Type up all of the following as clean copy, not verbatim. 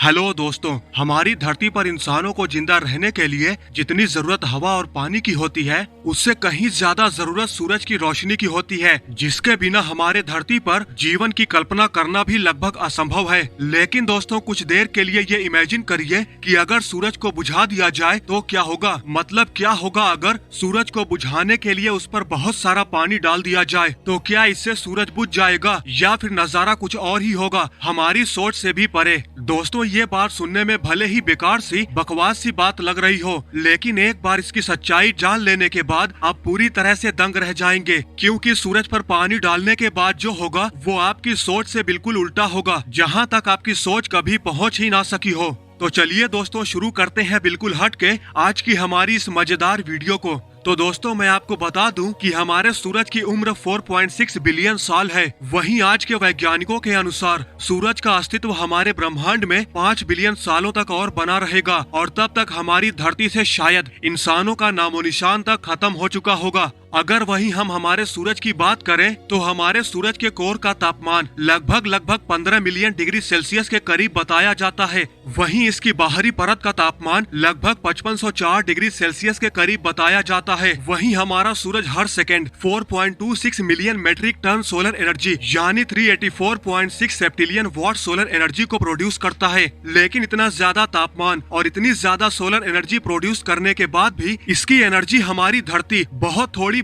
Hello दोस्तों, हमारी धरती पर इंसानों को जिंदा रहने के लिए जितनी जरूरत हवा और पानी की होती है, उससे कहीं ज्यादा जरूरत सूरज की रोशनी की होती है, जिसके बिना हमारे धरती पर जीवन की कल्पना करना भी लगभग असंभव है। लेकिन दोस्तों, कुछ देर के लिए ये इमेजिन करिए कि अगर सूरज को बुझा दिया जाए तो क्या होगा। मतलब क्या होगा अगर सूरज को बुझाने के लिए उस पर बहुत सारा पानी डाल दिया जाए, तो क्या इससे सूरज बुझ जाएगा या फिर नजारा कुछ और ही होगा, हमारी सोच से भी परे। दोस्तों, ये बात सुनने में भले ही बेकार सी बकवास सी बात लग रही हो, लेकिन एक बार इसकी सच्चाई जान लेने के बाद आप पूरी तरह से दंग रह जाएंगे, क्योंकि सूरज पर पानी डालने के बाद जो होगा वो आपकी सोच से बिल्कुल उल्टा होगा, जहाँ तक आपकी सोच कभी पहुँच ही ना सकी हो। तो चलिए दोस्तों, शुरू करते हैं बिल्कुल हट के आज की हमारी इस मजेदार वीडियो को। तो दोस्तों, मैं आपको बता दूं कि हमारे सूरज की उम्र 4.6 बिलियन साल है। वहीं आज के वैज्ञानिकों के अनुसार सूरज का अस्तित्व हमारे ब्रह्मांड में 5 बिलियन सालों तक और बना रहेगा, और तब तक हमारी धरती से शायद इंसानों का नामोनिशान तक खत्म हो चुका होगा। अगर वहीं हम हमारे सूरज की बात करें तो हमारे सूरज के कोर का तापमान लगभग 15 मिलियन डिग्री सेल्सियस के करीब बताया जाता है। वहीं इसकी बाहरी परत का तापमान लगभग 5504 डिग्री सेल्सियस के करीब बताया जाता है। वहीं हमारा सूरज हर second 4.26 million metric ton solar energy यानी 384.6 सेप्टिलियन वॉट सोलर एनर्जी को प्रोड्यूस करता है। लेकिन इतना ज्यादा तापमान और इतनी ज्यादा सोलर एनर्जी प्रोड्यूस करने के बाद भी इसकी एनर्जी हमारी धरती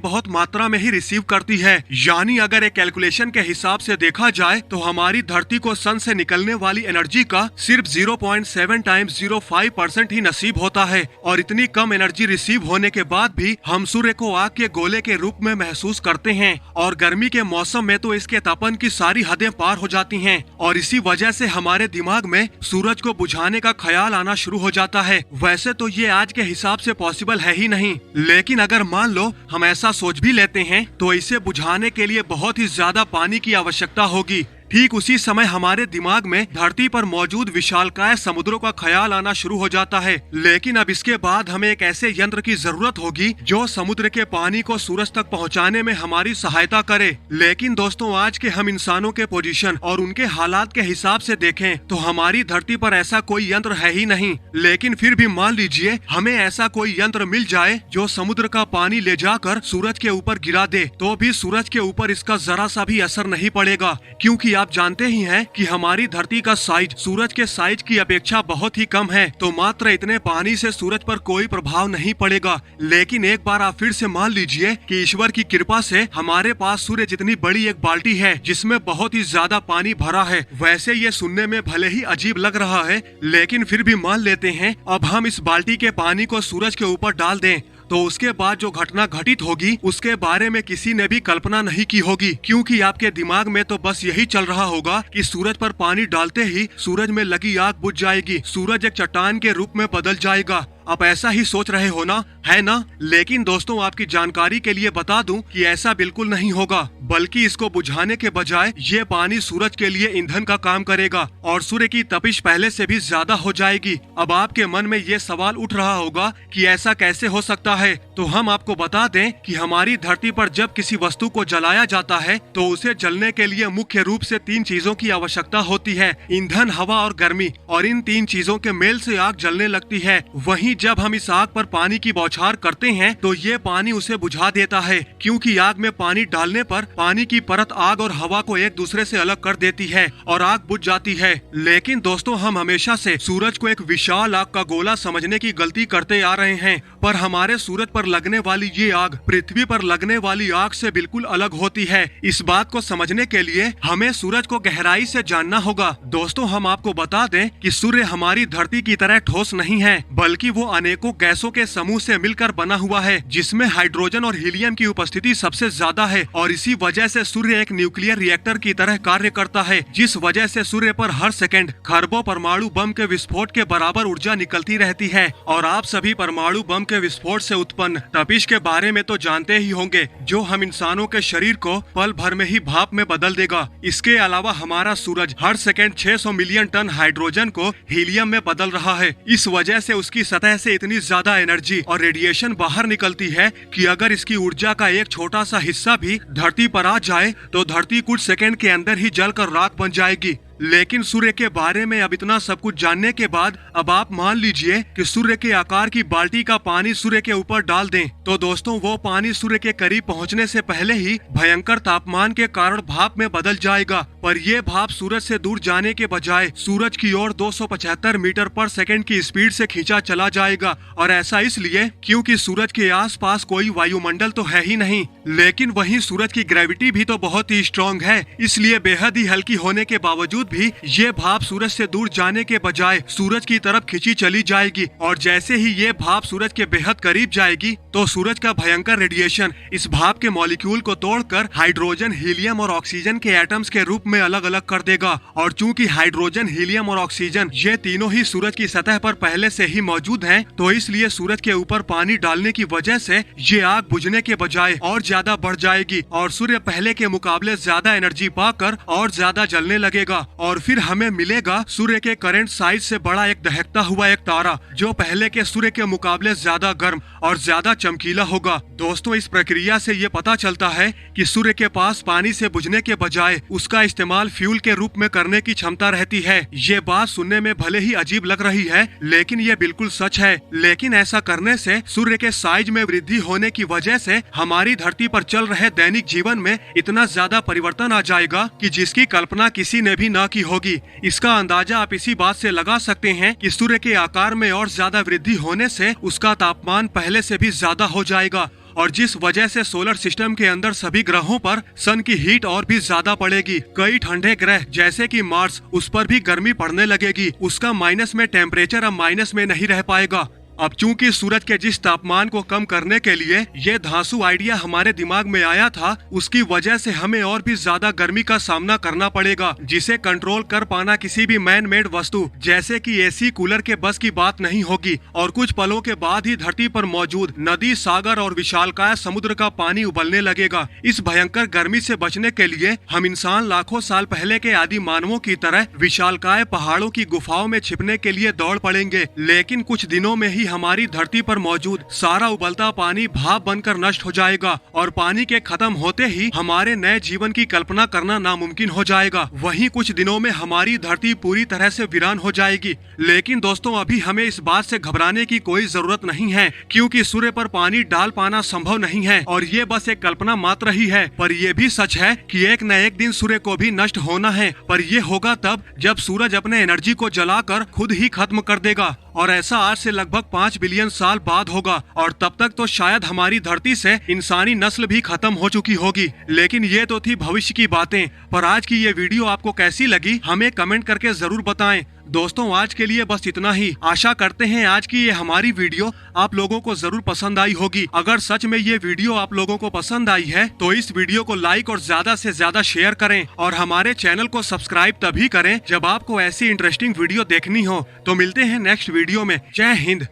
बहुत मात्रा में ही रिसीव करती है। यानी अगर एक कैलकुलेशन के हिसाब से देखा जाए तो हमारी धरती को सन से निकलने वाली एनर्जी का सिर्फ 0.7 टाइम्स 05% ही नसीब होता है। और इतनी कम एनर्जी रिसीव होने के बाद भी हम सूर्य को आग के गोले के रूप में महसूस करते हैं, और गर्मी के मौसम में तो इसके तापमान की सारी हदें पार हो जाती हैं। और इसी वजह से हमारे दिमाग में सूरज को बुझाने का ख्याल आना शुरू हो जाता है। वैसे तो ये आज के हिसाब से पॉसिबल है ही नहीं, लेकिन अगर मान लो हम ऐसा सोच भी लेते हैं तो इसे बुझाने के लिए बहुत ही ज्यादा पानी की आवश्यकता होगी। ठीक उसी समय हमारे दिमाग में धरती पर मौजूद विशालकाय समुद्रों का ख्याल आना शुरू हो जाता है। लेकिन अब इसके बाद हमें एक ऐसे यंत्र की जरूरत होगी जो समुद्र के पानी को सूरज तक पहुंचाने में हमारी सहायता करे। लेकिन दोस्तों, आज के हम इंसानों के पोजीशन और उनके हालात के हिसाब से देखें तो हमारी धरती पर ऐसा कोई यंत्र है ही नहीं। लेकिन फिर भी मान लीजिए हमें ऐसा कोई यंत्र मिल जाए जो समुद्र का पानी ले जाकर सूरज के ऊपर गिरा दे, तो भी सूरज के ऊपर इसका जरा सा भी असर नहीं पड़ेगा, क्योंकि आप जानते ही हैं कि हमारी धरती का साइज सूरज के साइज की अपेक्षा बहुत ही कम है। तो मात्र इतने पानी से सूरज पर कोई प्रभाव नहीं पड़ेगा। लेकिन एक बार आप फिर से मान लीजिए कि ईश्वर की कृपा से हमारे पास सूर्य जितनी बड़ी एक बाल्टी है जिसमें बहुत ही ज्यादा पानी भरा है। वैसे ये सुनने में भले ही अजीब लग रहा है, लेकिन फिर भी मान लेते हैं अब हम इस बाल्टी के पानी को सूरज के ऊपर डाल दें, तो उसके बाद जो घटना घटित होगी उसके बारे में किसी ने भी कल्पना नहीं की होगी, क्योंकि आपके दिमाग में तो बस यही चल रहा होगा कि सूरज पर पानी डालते ही सूरज में लगी आग बुझ जाएगी, सूरज एक चट्टान के रूप में बदल जाएगा। आप ऐसा ही सोच रहे हो ना, है ना? लेकिन दोस्तों, आपकी जानकारी के लिए बता दूं कि ऐसा बिल्कुल नहीं होगा, बल्कि इसको बुझाने के बजाय ये पानी सूरज के लिए ईंधन का काम करेगा और सूर्य की तपिश पहले से भी ज्यादा हो जाएगी। अब आपके मन में ये सवाल उठ रहा होगा कि ऐसा कैसे हो सकता है। तो हम आपको बता दें कि हमारी धरती पर जब किसी वस्तु को जलाया जाता है तो उसे जलने के लिए मुख्य रूप से 3 चीजों की आवश्यकता होती है: ईंधन, हवा और गर्मी। और इन 3 चीजों के मेल से आग जलने लगती है। वहीं जब हम इस आग पर पानी की बौछार करते हैं तो ये पानी उसे बुझा देता है, क्योंकि आग में पानी डालने पर पानी की परत आग और हवा को एक दूसरे से अलग कर देती है और आग बुझ जाती है। लेकिन दोस्तों, हम हमेशा से सूरज को एक विशाल आग का गोला समझने की गलती करते आ रहे हैं, पर हमारे सूरज पर लगने वाली ये आग पृथ्वी पर लगने वाली आग से बिल्कुल अलग होती है। इस बात को समझने के लिए हमें सूरज को गहराई से जानना होगा। दोस्तों, हम आपको बता दें कि सूर्य हमारी धरती की तरह ठोस नहीं है, बल्कि वो अनेकों गैसों के समूह से मिलकर बना हुआ है, जिसमें हाइड्रोजन और हीलियम की उपस्थिति सबसे ज्यादा है। और इसी वजह से सूर्य एक न्यूक्लियर रिएक्टर की तरह कार्य करता है, जिस वजह से सूर्य पर हर सेकंड खरबों परमाणु बम के विस्फोट के बराबर ऊर्जा निकलती रहती है। और आप सभी परमाणु बम के विस्फोट से उत्पन्न तपिश के बारे में तो जानते ही होंगे, जो हम इंसानों के शरीर को पल भर में ही भाप में बदल देगा। इसके अलावा हमारा सूरज हर सेकंड 600 मिलियन टन हाइड्रोजन को हीलियम में बदल रहा है। इस वजह से उसकी सतह से इतनी ज्यादा एनर्जी और रेडिएशन बाहर निकलती है कि अगर इसकी ऊर्जा का एक छोटा सा हिस्सा भी धरती पर आ जाए तो धरती कुछ सेकंड के अंदर ही जलकर राख बन जाएगी। लेकिन सूर्य के बारे में अब इतना सब कुछ जानने के बाद अब आप मान लीजिए कि सूर्य के आकार की बाल्टी का पानी सूर्य के ऊपर डाल दें, तो दोस्तों वो पानी सूर्य के करीब पहुंचने से पहले ही भयंकर तापमान के कारण भाप में बदल जाएगा। पर ये भाप सूरज से दूर जाने के बजाय सूरज की ओर 275 मीटर पर सेकंड की स्पीड से खींचा चला जाएगा। और ऐसा इसलिए क्योंकि सूरज के आसपास कोई वायुमंडल तो है ही नहीं, लेकिन वहीं सूरज की ग्रेविटी भी तो बहुत ही स्ट्रॉन्ग है, इसलिए बेहद ही हल्की होने के बावजूद भी ये भाप सूरज से दूर जाने के बजाय सूरज की तरफ खींची चली जाएगी। और जैसे ही ये भाप सूरज के बेहद करीब जाएगी तो सूरज का भयंकर रेडिएशन इस भाप के मॉलिक्यूल को तोड़कर हाइड्रोजन, हीलियम और ऑक्सीजन के एटम्स के रूप में अलग अलग कर देगा। और चूंकि हाइड्रोजन, हीलियम और ऑक्सीजन ये तीनों ही सूरज की सतह पर पहले से ही मौजूद हैं, तो इसलिए सूरज के ऊपर पानी डालने की वजह से ये आग बुझने के बजाय और ज्यादा बढ़ जाएगी और सूर्य पहले के मुकाबले ज्यादा एनर्जी पाकर और ज्यादा जलने लगेगा। और फिर हमें मिलेगा सूर्य के करंट साइज से बड़ा एक दहकता हुआ एक तारा, जो पहले के सूर्य के मुकाबले ज्यादा गर्म और ज्यादा चमकीला होगा। दोस्तों, इस प्रक्रिया से ये पता चलता है कि सूर्य के पास पानी से बुझने के बजाय उसका इस्तेमाल फ्यूल के रूप में करने की क्षमता रहती है। ये बात सुनने में भले ही अजीब लग रही है, लेकिन ये बिल्कुल सच है। लेकिन ऐसा करने से सूर्य के साइज में वृद्धि होने की वजह से हमारी धरती पर चल रहे दैनिक जीवन में इतना ज्यादा परिवर्तन आ जाएगा कि जिसकी कल्पना किसी ने भी न की होगी। इसका अंदाजा आप इसी बात से लगा सकते हैं कि सूर्य के आकार में और ज्यादा वृद्धि होने से उसका तापमान पहले से भी ज्यादा हो जाएगा, और जिस वजह से सोलर सिस्टम के अंदर सभी ग्रहों पर सन की हीट और भी ज्यादा पड़ेगी। कई ठंडे ग्रह जैसे कि मार्स, उस पर भी गर्मी पड़ने लगेगी। उसका माइनस में टेम्परेचर अब माइनस में नहीं रह पाएगा। अब चूंकि सूरज के जिस तापमान को कम करने के लिए ये धांसू आइडिया हमारे दिमाग में आया था, उसकी वजह से हमें और भी ज्यादा गर्मी का सामना करना पड़ेगा, जिसे कंट्रोल कर पाना किसी भी मैन मेड वस्तु जैसे कि एसी, कूलर के बस की बात नहीं होगी। और कुछ पलों के बाद ही धरती पर मौजूद नदी, सागर और विशालकाय समुद्र का पानी उबलने लगेगा। इस भयंकर गर्मी से बचने के लिए हम इंसान लाखों साल पहले के आदि मानवों की तरह विशालकाय पहाड़ों की गुफाओं में छिपने के लिए दौड़ पड़ेंगे। लेकिन कुछ दिनों में ही हमारी धरती पर मौजूद सारा उबलता पानी भाप बनकर नष्ट हो जाएगा और पानी के खत्म होते ही हमारे नए जीवन की कल्पना करना नामुमकिन हो जाएगा। वहीं कुछ दिनों में हमारी धरती पूरी तरह से वीरान हो जाएगी। लेकिन दोस्तों, अभी हमें इस बात से घबराने की कोई जरूरत नहीं है, क्योंकि सूर्य पर पानी डाल पाना संभव नहीं है और ये बस एक कल्पना मात्र ही है। पर यह भी सच है कि एक न एक दिन सूर्य को भी नष्ट होना है, पर यह होगा तब जब सूरज अपने एनर्जी को जलाकर खुद ही खत्म कर देगा। और ऐसा आज से लगभग 5 बिलियन साल बाद होगा, और तब तक तो शायद हमारी धरती से इंसानी नस्ल भी खत्म हो चुकी होगी। लेकिन ये तो थी भविष्य की बातें। पर आज की ये वीडियो आपको कैसी लगी हमें कमेंट करके जरूर बताएं। दोस्तों, आज के लिए बस इतना ही। आशा करते हैं आज की ये हमारी वीडियो आप लोगों को जरूर पसंद आई होगी। अगर सच में ये वीडियो आप लोगों को पसंद आई है तो इस वीडियो को लाइक और ज्यादा से ज्यादा शेयर करें, और हमारे चैनल को सब्सक्राइब तभी करें जब आपको ऐसी इंटरेस्टिंग वीडियो देखनी हो। तो मिलते हैं नेक्स्ट वीडियो में। जय हिंद।